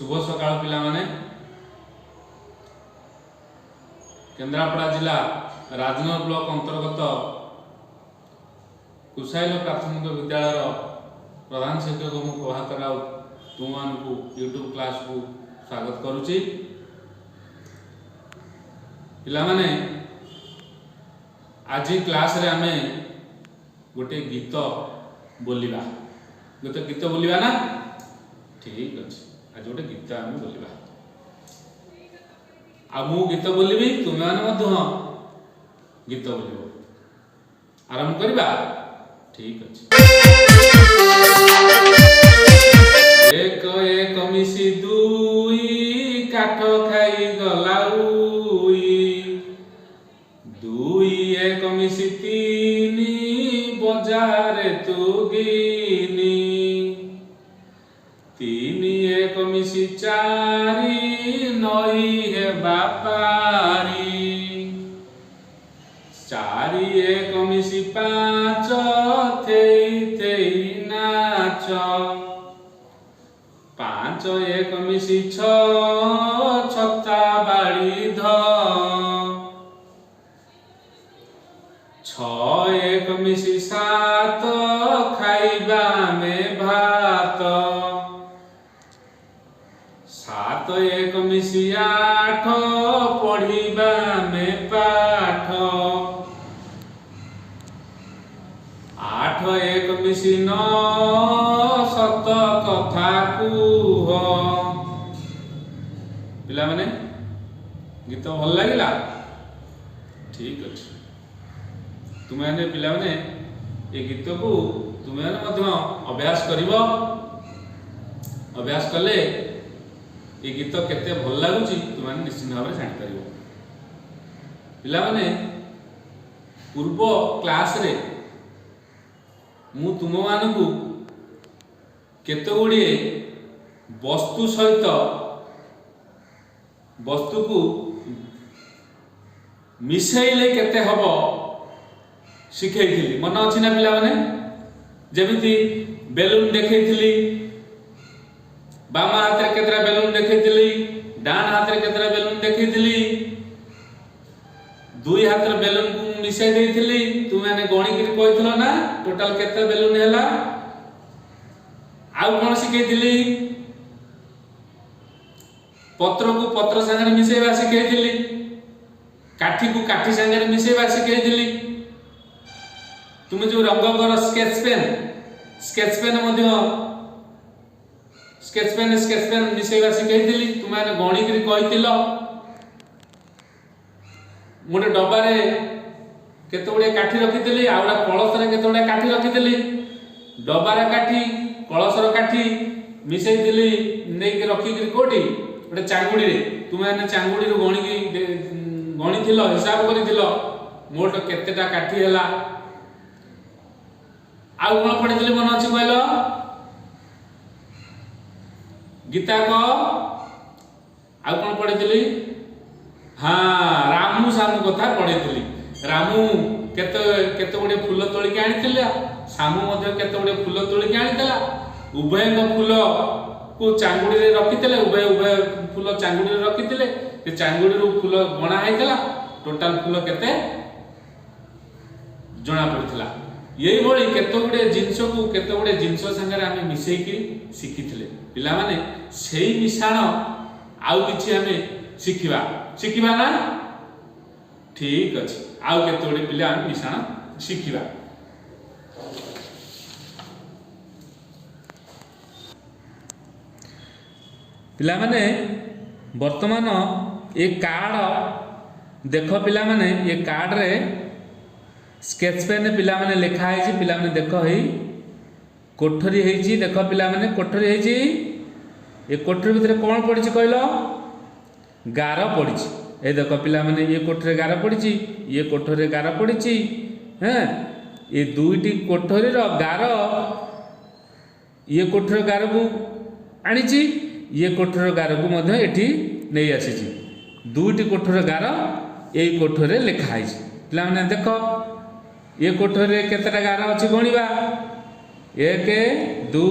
शुभ सकाळ पिला माने। केन्द्रापड़ा जिला राजनगर ब्लॉक अंतर्गत कुसाइल प्राथमिक विद्यालय प्रधान शिक्षक मु प्रभात राउत तुम यूट्यूब क्लास को स्वागत करुच्ची। पिला माने आज क्लास रे आमे गोटे गीत बोलिबा। गोटे गीत बोलिबा ना? ठीक अच्छे। आज गोटे गीत आमे बोलिबा। आ मु गीत बोलिबी तुम माने मध्य गीत बोलिबो। आरंभ करिबा? ठीक अच्छे। एक एक मिसी दुई काठ खाई गलाउई, दुई एक मिसी तीनी बजारे तू गिनी, तीनी एक मिसी चारी नई है बापारी, चारी एक मिसी पाँच थेई थेई नाच, पाँच एक मिसी छ छता बाड़ी ध, छ एक मिसी सात खाइबा में भात, सात एक मिसी आठ पढ़िबा में पाठ, आठ एक मिसी नौ सत कथा कुह। पिला माने गीत भल लगिला? ठीक अच्छे। तुम्हें पिला माने ये गीत को तुम्हें अभ्यास करिवो। अभ्यास कले ये गीत केते भल लागुची तुम्हें निश्चित भाव में जानि परिवो। पिला माने पूर्व क्लास रे मु तुम मानकु केते गुड़िए वस्तु सहित वस्तु को मिसेइले केते हबो शिखैथिली। मन अछि ना पिला माने? जेमिति बेलून देखैथिली, बामा हाथ रे केतरा बेलून देखैथिली, डान हाथ रे केतरा बेलून देखैथिली, दुई हाथ रे बेलून को मिसेइ देइथिली। तुम माने गणी के कहिथिलो ना टोटल केते बेलून हैला? आउ कोन शिखैथिली? पत्र को पत्र संगे मिसेइबा शिखैथिली, काठी को काठी संगे मिसेइबा शिखैथिली। तुम जो रंग कर स्केच पेन मध्य स्केच पेन मिसेइबा शिखैथिली। तुम माने गणी के कहिथिलो मोटे डब्बा रे केते गुडे काठी रखिथिली, आउडा कलश रे केते गुडे काठी रखिथिली, डब्बा रे काठी कलश रे काठी मिसेइथिली नै के रखि के कोठी गोटे चांगुडी रे। तुम माने चांगुडी रो गणी थिलो, हिसाब करिथिलो मोट केतेटा काठी हैला। आउ कोन पढिथिली मन अछि कहलो? गीता को आउ कोन पढिथिली? हाँ, रामू सामू कथा पढिथिली। रामू केते गुडे फूल तोली के आनिथिला, सामू मध्ये केते गुडे फूल तोली के आनिथिला। उभय फूल को चांगुडी रे रखिथिले, उभय फूल चांगुडी रे रखिथिले। ते चांगुडी रो फूल गणा हैथिला, टोटल फूल केते जणा पड़िथिला। यही भली केते गुडे जिंस संगे आमे मिसेई की शिखिथिले। पिला माने सेही मिशाण आउ किछि आमे शिखिबा ना? ठीक अछि। आउ केते गुडे पिला आमे मिशाण शिखिबा। पिला माने वर्तमान ये कार्ड देख पिला माने, ये कार्ड रे स्केच पेन पिला माने लिखा है। पिला माने देख ही कोठरी है। देख पिला माने कोठरी है। ये कोठरी भितर कौन पड़ी कहलो? गार पड़ी। ए देख पिला माने ये कोठरी गार पड़ी, ये कोठरी गार पड़ी। हैं ये दुईटी कोठरी रो गार, ये कोठरी गार को आनी, ये कोठरी गार को मध्य एठी नहीं आसी। दुईटी कोठरी गार यही कोठरी लिखा है। पिला माने देख ये कोठरी केतेटा गार अछि गणिबा। 1 2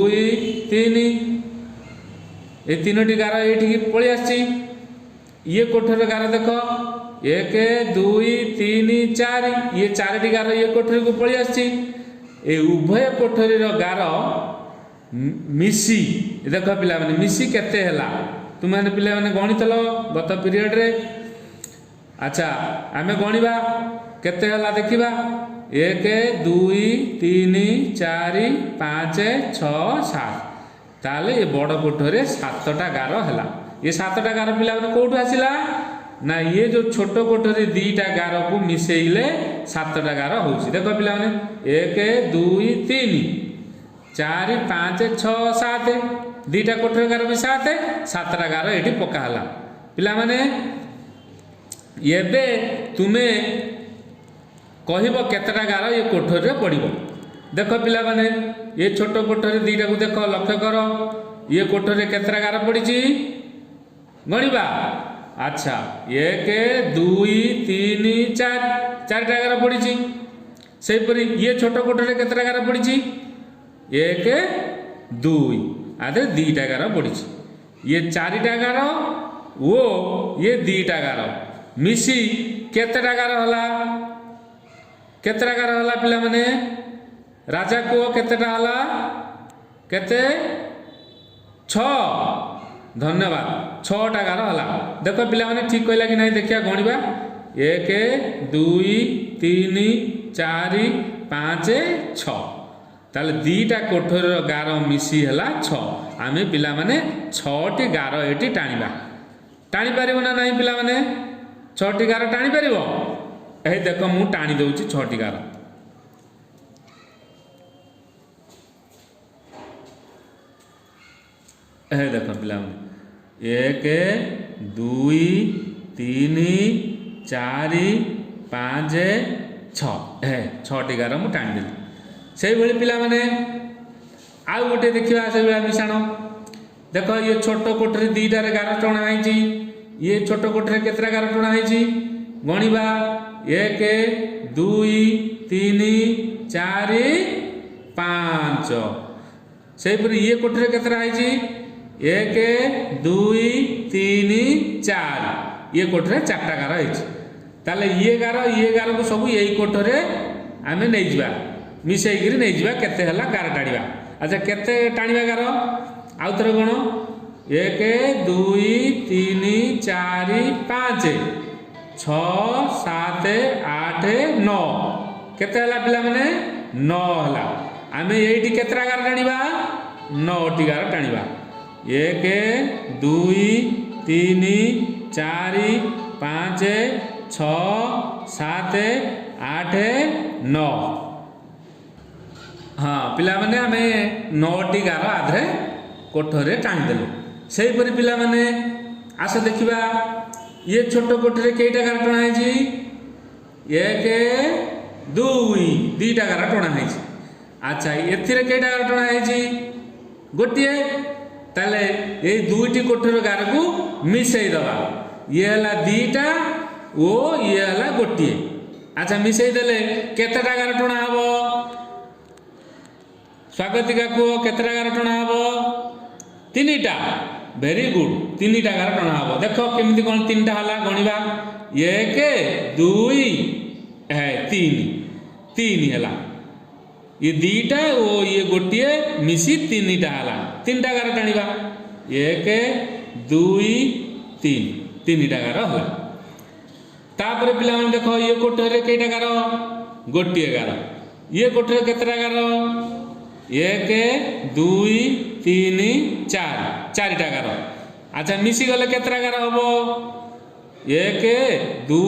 3 ये तीनोटी गार ये पलि आसी ये कोठरी गार देख 1 2 3 4 ये 4टी गार ये कोठरी को पलि आसी ए उभय कोठरीर गार मिसी देख पिला माने मिसी केते हैला तुम मैंने पिला माने गणितल गत पीरियड रे अच्छा आमे गणिबा केते हैला देखिबा 1 2 3 4 5 6 7 ताले ये बड़ कोठरी 7टा गार हैला ये 7टा गार पिला माने कोठु आसिला ना ये जो छोट कोठरी 2टा गार को मिसेइले 7टा गार होउची देखो पिला माने 1 2 3 4 5 6 7 2टा कोठरी गार भी 7टा गार एठी पका हला पिला माने एबे तुमे कहिबो केतटा गार ये कोठरी रे पड़िबो देखो पिला माने ये छोट कोठरी 2टा को देखो लक्ष्य करो ये कोठरी केतटा गार पड़िची गणिबा अच्छा 1 2 3 4 4टा गार पड़िची सेपरी ये छोट कोठरी केतटा गार पड़िची 1 2 आधे 2टा गार पड़िची ये 4टा गार ओ ये 2टा गार मिसी केतटा गार हला केतटा गार हला पिला माने राजा को केतटा हला केते 6 धन्यवाद 6टा गार हला देखो पिला माने ठीक कहला कि नहीं देखिया गणिबा 1 2 3 4 5 6 ताले 2टा कोठरीर गार मिसी हला 6 आमे पिला माने 6टी गार एटी टाणीबा टाणी पारिबो ना नहीं पिला माने 6टी गार टाणी पारिबो ए देखो मु टाणी दउची 6टी गार ए देखो पिला माने 1 2 3 4 5 6 ए 6टी गार मु टाणी देली से भली पिला माने आउ गोटे देखिबा से बेला मिशाण देखो ये छोट कोठरी 2टा रे गार टणा आइची ये छोट कोठरी केतरा गार टणा आइची गणिबा 1 2 3 4 5 से ये कोठरी केतरा आइची 1 2 3 4 ये कोठरी 4टा गार आइची ताले ये गार को सब यही कोठरी आमे नै जिबा मिसेइगिरी नहीं जिबा केते हला गार टाणीबा अच्छा केते टाणीबा गार आउ थरे कोन 1 2 3 4 5 6 7 8 9 केते हला पिला माने 9 हला आमे एठी केतरा गार टाणीबा 9टी गार टाणीबा 1 2 3 4 5 6 7 8 9 हाँ पिला माने आमे 9टी गार आधे कोठरी टाणी देलु सेही परि पिला माने आस देखिबा ये छोट कोठरी केइटा गार टणा हैची 1 2 2टा गार टणा हैची अच्छा एथिरे केइटा गार टणा हैची गोटिए ताले ए 2टी कोठरी गार को मिसेई दबा ये हला 2टा ओ ये हला गोटिए अच्छा मिसेई देले केतेटा गार टणा हबो स्वागतिका को केतरा गार टणा हबो 3टा वेरी गुड 3टा गार टणा हबो देखो केमिति कोन 3टा हला गणिबा 1 2 है 3 हला ये 2टा ओ ये गोटिए मिसी 3टा हला 3टा गार टाणीबा 1 2 3 गार हला तापर पिला मन देखो ये कोठरी केइटा गार गोटिए गार ये कोठरी केतरा गार 1 2 3 4 4टा गार अच्छा मिसी गले केतरा गार हबो 1 2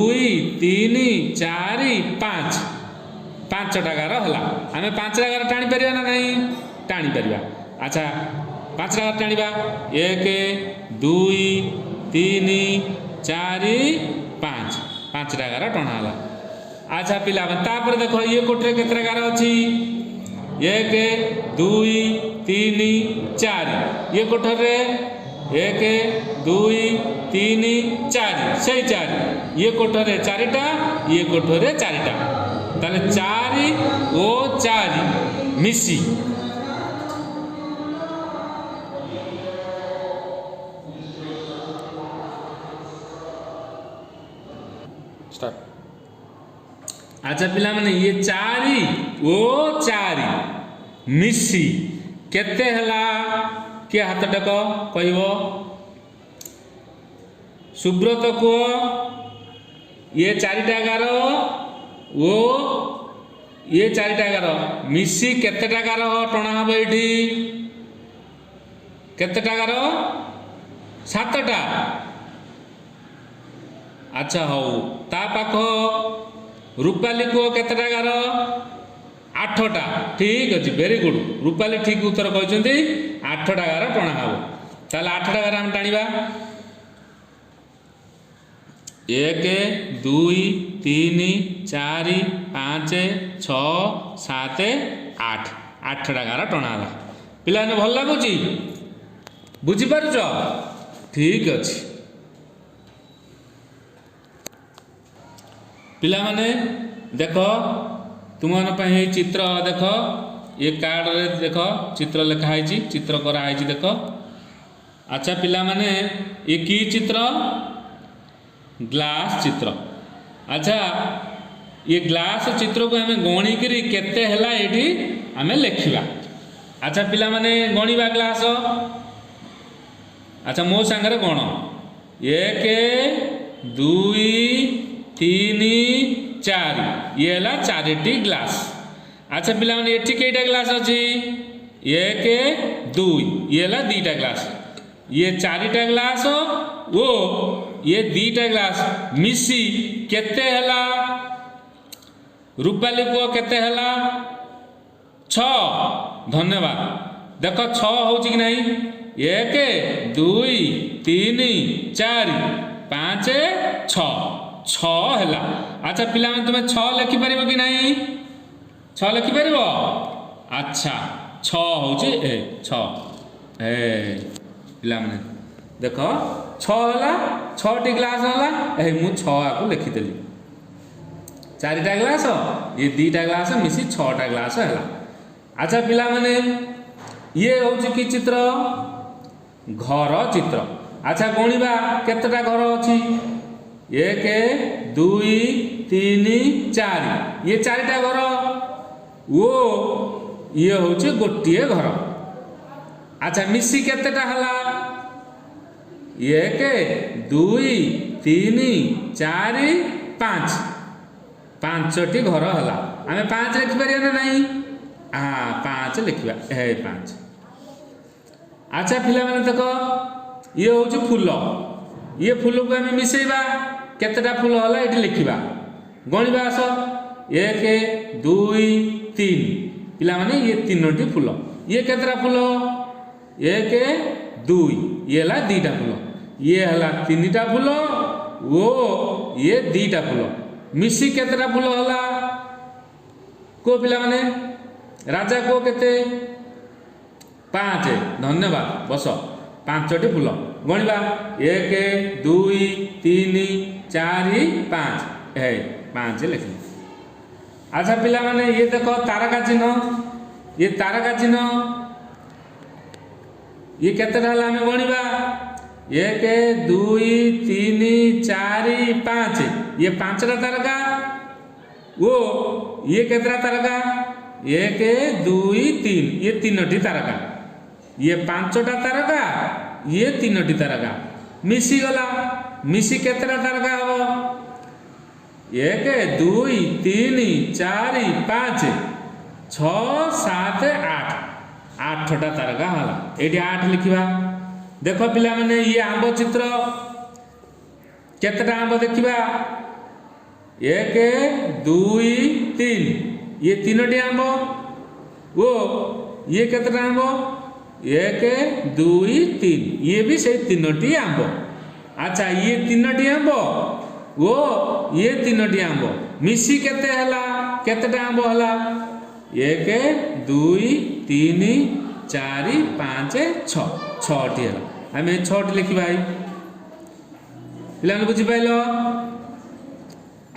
3 4 5 5टा गार हला आमे 5टा गार टाणी परिबा ना नहीं टाणी परिबा अच्छा 5टा गार टाणीबा 1 2 3 4 5 5टा गार टणा हला अच्छा पिला तापर देखो ये कोठरी केतरा गार अछि 1 2 3 4 ये कोठरी 1 2 3 4 से 4 ये कोठरी 4टा ये कोठरी 4टा ताले 4 ओ 4 मिसी स्टार्ट। अच्छा पिला माने ये चारि ओ चारि मिसी केते हला के हाथ टेक कहबो सुब्रत को ये चारिटा गार ओ ये चारिटा गार मिसी केतेटा गार टणा हबो एठी केतेटा गार 7टा। अच्छा हौ ता पाख रूपाली को केतेटा गार 8टा। ठीक अच्छे वेरी गुड रूपाली ठीक उत्तर कहते 8टा गार टणा हबो ताले 8टा गार हम टाणिबा 1 2 3 4 5 6 7 8 8टा गार टणा हला। पिला ने भल लागुची बुझी पारुछ ठीक अच्छे। पिला माने देख तुम चित्र देख ये कार्ड रे देख चित्र लिखाई चित्र कराई देख। अच्छा पिला माने ये की चित्र ग्लास चित्र। अच्छा ये ग्लास चित्र को हमें गणी करी केते हला एठी हमें लिखिबा। अच्छा पिला माने गणिबा ग्लास। अच्छा मो संगे गण 1 2 3 4 ये हला 4टी ग्लास। अच्छा पिला माने एठी केटा ग्लास अछि 1 2 ये हला 2टा ग्लास ये 4टा ग्लास ओ ये 2टा ग्लास मिसी केते हला रूपाली को केते हला 6। धन्यवाद देख 6 होची कि नहीं 1 2 3 4 5 6 6 हला। अच्छा पिला माने तुम 6 लिखि परिबो कि नहीं 6 लिखि परिबो। अच्छा 6 होची ए 6 ए पिला माने देख 6 हला 6टी ग्लास हला ए मु 6 आको लिखि देली 4टा ग्लास ये 2टा ग्लास मिसी 6टा ग्लास हला। अच्छा पिला माने ये होची कि चित्र घर चित्र। अच्छा गणिबा केतेटा घर अछि 1 2 3 4 ये 4टा घर ओ ये होची गोटिए घर। अच्छा मिसी केतेटा हला 1 2 3 4 5 5टी घर हला। आमे 5 लिखि परिया ना नहीं हाँ 5 लिखिबा हे 5। अच्छा पिला माने देखो ये होची फूल ये फूल को हमें मिसेबा केतेटा फूल हला एठी लिखिबा गणिबा आस 1 2 3 पिला माने ये 3टी फूल ये केतेटा फूल 1 2 ये हला 2टा फूल ये हला 3टा फूल ओ ये 2टा फूल मिसी केतेटा फूल हला को पिला माने राजा को केते 5। धन्यवाद बस 5टी फूल गणिबा 1 2 3 4 5 हे 5 लिखिले। अच्छा पिला माने ये देखो तारका चिन्ह ये तारका चिन्ह ये केतेटा हला हमें गणिबा 1 2 3 4 5 ये 5टा तारका ओ ये केतेटा तारका 1 2 3 ये 3टी तारका ये 5टा तारका ये 3टी तारका मिसी गला मिसी केतेटा तारका हबो 1 2 3 4 5 6 7 8 8टा तारका हला एठी 8 लिखिबा। देखो पिला माने ये आंब चित्र केतेटा आंब देखिबा 1 2 3 ये 3टी आंब ओ ये केतेटा आंब 1 2 3 ये भी से 3टी आंब। अच्छा ये 3टी आंब ओ ये 3टी आंब मिसी केते हला केतेटा आंब हला 1 2 3 4 5 6 6टी हला आमे 6टी लिखि भाई पिला ने बुझी पाइलो।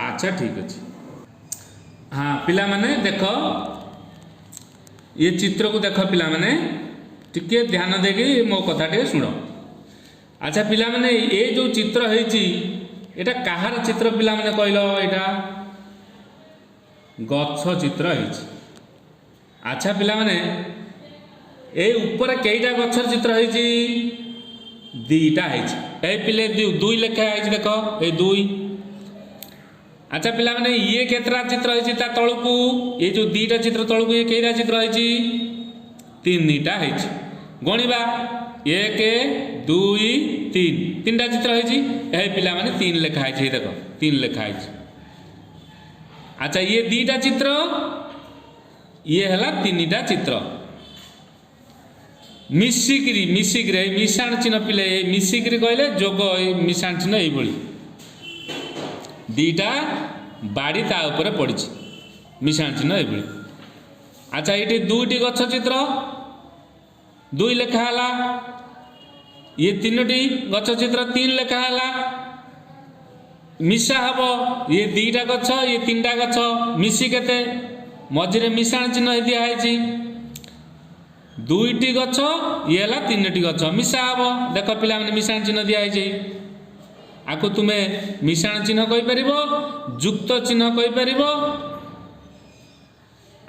अच्छा ठीक अछि हाँ पिला माने देखो ये चित्र को देख पिला माने टिके ध्यान देगी मो कथा टे सुनो। अच्छा पिला माने ये जो चित्र है एटा कहार चित्र पिला माने कहलो एटा गछ चित्र है। अच्छा पिला माने ए ऊपर कईटा गछर चित्र है दीटा है ए पिले दुई लेखा है देखो ए दुई। अच्छा पिला माने ये केतरा चित्र है ता तळकू ये जो दीटा चित्र तळकू ये केईटा चित्र है तीनटा है गणिबा 1 2 3 तीनटा चित्र है पिला माने 3 लेखा है देखो 3 लेखा है। अच्छा ये दीटा चित्र ये हला तीनटा चित्र मिसिकिरी मिशाण चिन्ह पिले मिसिकिरी कहले जोग मिशाण चिन्ह यही भली दीटा बाड़ी ता ऊपर पड़ी मिशाण चिन्ह यही भली। अच्छा ये दुईटी गछ चित्र 2 लेखा हला ये 3टी गछ चित्र 3 लेखा हला मिशा हब ये 2टा गछ ये 3टा गछ मिसी केते मझिरे मिशाण चिन्ह दिया है 2टी गछ ये हला 3टी गछ मिशा हब देख पिला माने मिशाण चिन्ह दिया है आको तुमे मिशाण चिन्ह कहि परिबो जुक्त चिन्ह कहि परिबो।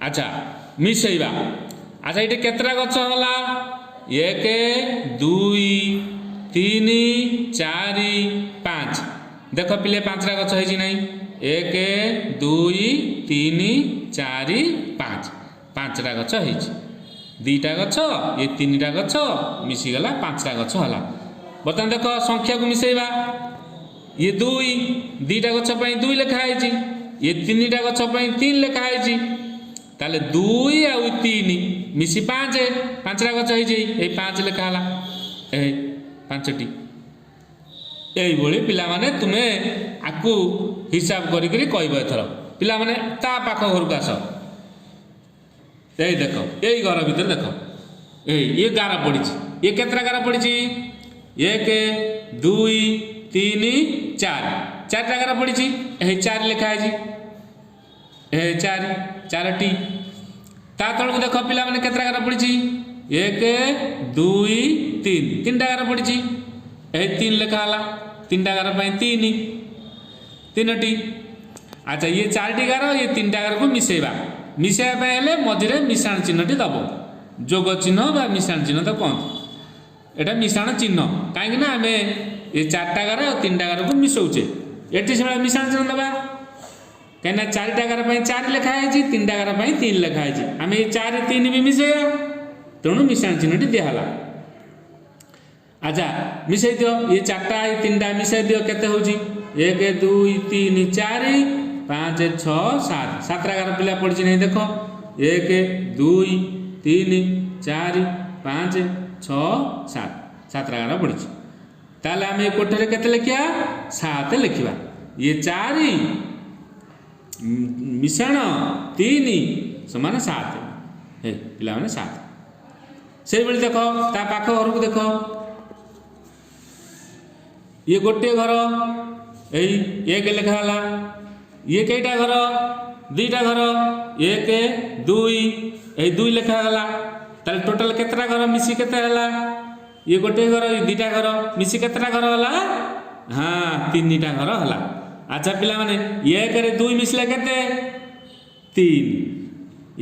अच्छा मिसेइबा अच्छा ये केतरा गछ हला 1 2 3 4 5 देख पिले 5टा गछ है नहीं 1 2 3 4 5 5टा गछ है 2टा गछ ये 3टा गछ मिसीगला 5टा गछ हला। बर्तमान देख संख्या को मिसेइबा ये 2टा गछ पई 2 लेखा है ये 3टा गछ पई 3 लेखा है ताले 2 आ 3 मिसी 5 5टा गछ है 5 लेखा हला ए 5टी यही भली पिला माने तुमे आकु हिसाब करी करी कहबो एथर पिला माने ता पाख घर को आस यही देख यही घर भीतर देख ये गार पड़ी ये केतरा गार पड़ी 1 2 3 4 4टा गार पड़ी 4 लेखा है 4टी ता तळକୁ देख पिला माने केतरा गार पड़ी 1 2 3 3टा गार पड़ी 3 लेखा हला 3टा गार 3टी। अच्छा ये 4टी गार ये 3टा गार को मिसेबा मिसेबा हेले मझिरे मिशाण चिन्हटी दब जोग चिन्ह बा मिशाण चिन्ह तो कहते एटा मिशाण चिन्ह कहीं ना आमे ये 4टा गार और 3टा गार को मिसौचे एटी से मिशाण चिन्ह दबा कहीं 4टा गार 4 लेखा है 3टा गार 3 लेखा है आम ये 4 3 भी मिसेगा तेणु मिशाण चिन्हटी दिहला। अच्छा मिसई दियो ये 4टा 3टा मिसई दियो केते होची 1 2 3 4 5 6 7 7टा गार पिला पड़ी नहीं देख 1 2 3 4 5 6 7 7टा गार पड़ी ताले आम कोठरे केते लिखिया 7 लिखिबा ये 4 मिशाण 3 समान 7 हे पिला माने 7 से बेले देख ता पाख घर को देख ये गोटे घर यही 1 लेखा हला ये कईटा घर 2टा घर 1 2 यही 2 लेखा हला ताले टोटल केतरा घर मिसी केते हला ये गोटे घर ये 2टा घर मिसी केतरा घर हला हाँ 3टा घर हला। अच्छा पिला माने 1 रे 2 मिसले केते 3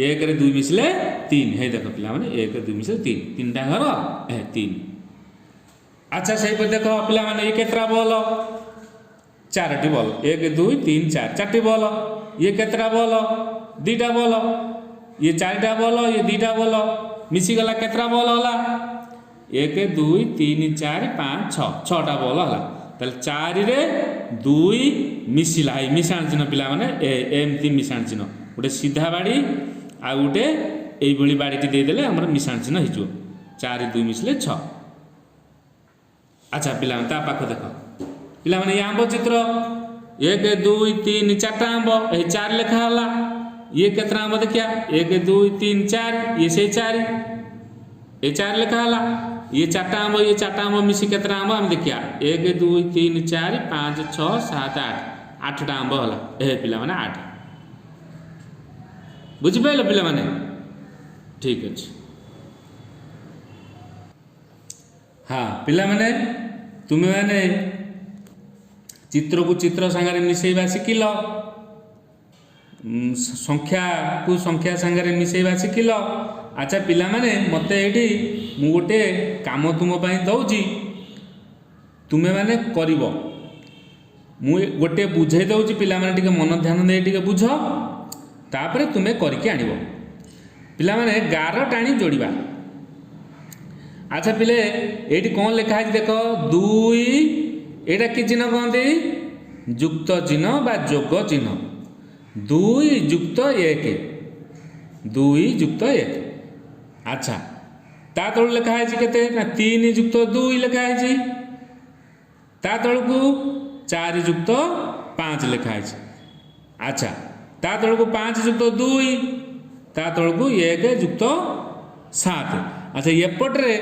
1 रे 2 मिसले 3 हे देखो पिला माने 1 2 मिसले 3 3टा घर ए 3। अच्छा सही पर देखो पिला माने ये केतरा बॉल 4टी बॉल 1 2 3 4 4टी बॉल ये केतरा बॉल 2टा बॉल ये 4टा बॉल ये 2टा बॉल मिसी गला केतरा बॉल हला 1 2 3 4 5 6 6टा बॉल हला ताले 4 रे 2 मिसिला है मिशाण चिन्ह पिला माने एमती मिशाण चिन्ह गोटे सीधा बाड़ी आ गोटे एई भली बाड़ीटी दे देले हमर मिशाण चिन्ह हिजो 4 2 मिसले 6। अच्छा पिला ता पाख देख पिला माने आंब चित्र 1 2 3 4टा आंब ए 4 लेखा हला ये केतना आंब देखिया 1 2 3 4 ये से 4 ए 4 लेखा हला ये 4टा आंब मिसी केतना आंब हम देखिया 1 2 3 4 5 6 7 8 8टा आंब हला ए पिला माने 8 बुझि पाइल पिला माने ठीक अछि। हाँ पिला माने तुम्हें मैंने चित्र को चित्र सांगरे मिसेइबा शिखिल, संख्या को संख्या सांगरे मिसेइबा शिखिल। अच्छा पिला माने मते एठी मु गोटे काम तुम पई दउची, तुमे माने करिवो। मु गोटे बुझे दउची, पिला माने टिके मन ध्यान दे टिके बुझ, तापरे तुमे करके आनिबो। पिला माने गार टाणी जोड़िबा। अच्छा पिले एठी कौन लिखा है देख, दुई, एटा कि चिन्ह कहते, युक्त चिन्ह बा जोग चिन्ह। दुई युक्त एक, दुई युक्त एक। अच्छा ता तल लिखा है केते ना, तीन युक्त दुई लिखा है, ता तल को चार युक्त पाँच लिखा है। अच्छा ता तल को पाँच युक्त दुई, ता तल को एक युक्त सात। अच्छा एपट्रे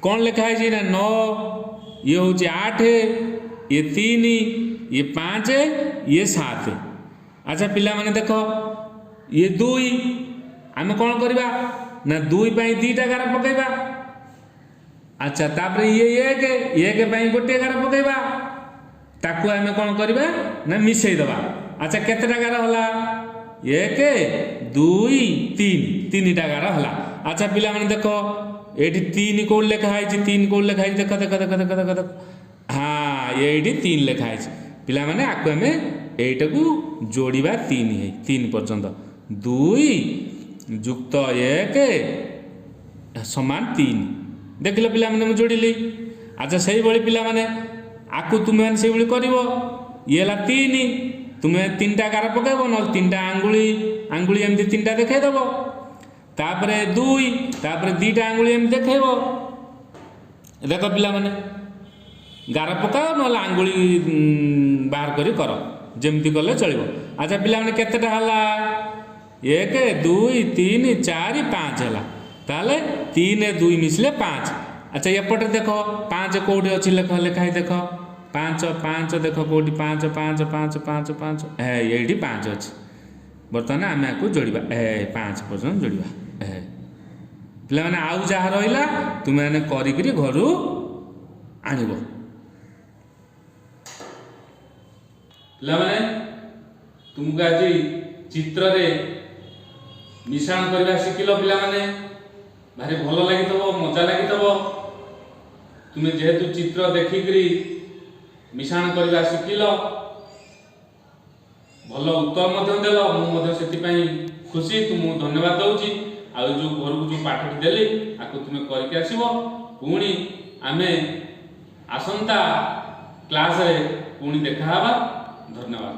कौन लिखा है ना, नौ, ये हूँ आठ, ये तीन, ये पाँच, ये सात। अच्छा पिला माने देख, ये दुई आम कौन करवा ना, दुई पाई दीटा गार पकेबा। अच्छा तापर ये एक पाई गोटे गार पकेबा, ताकू आम कौन करवा ना मिसई दबा। अच्छा केतेटा गार होला, एक दुई तीन, तीन टा गार होला। अच्छा पिला माने देखो एठी तीन कौन लिखा है, तीन कौन लिखा है, देख देख देख देख देख देख, हाँ ये तीन लिखा है। पिला माने आकु आम एटा को जोड़िबा, तीन है, तीन पर्यंत, दुई युक्त एक समान तीन। देख लो पिला माने मु जोड़िली। अच्छा सही भली पिला माने आकु तुमे माने सही भली करिवो। ये ला तीन, तुमे तीनटा गार पकाइबो, न तीनटा आंगुली आंगुली एमती तीनटा देखाई दबो, तापरे दुई, तापरे दीटा आंगुली एमती देखाइबो। देख पिला माने गार पकाओ न आंगुली बाहर करी कर, जेमती कले चलिबो। अच्छा पिला माने केतेटा हला, एक दुई तीन चार पाँच है, ताले तीन दुई मिसले पाँच। अच्छा एपटे देख पाँच कौटी अच्छी लेख लिखाई, देख पाँच पाँच, देख कौटी पाँच पाँच पाँच पाँच पाँच, है ये पाँच अच्छी। बर्तमान आम आपको जोड़वा, है पाँच पर्यटन जोड़वा। है पिला माने आउ जहाँ रहा तुम्हें मैंने करी घर आनिब। पिला माने तुमको आज चित्र रे मिश्रण करवा शिखिल, पिला माने भारी भल लगी, मजा लगी। तुम्हें जेहेतु चित्र देखिकी मिश्रण करवा शिखिल, भल उत्तर देल, मुझे खुशी, तुमको धन्यवाद दूची। आ जो घर को जो पाठटी देली आपको तुम्हें करके आसब, पुणी आम आसंता क्लास रे पुणी देखा। धन्यवाद।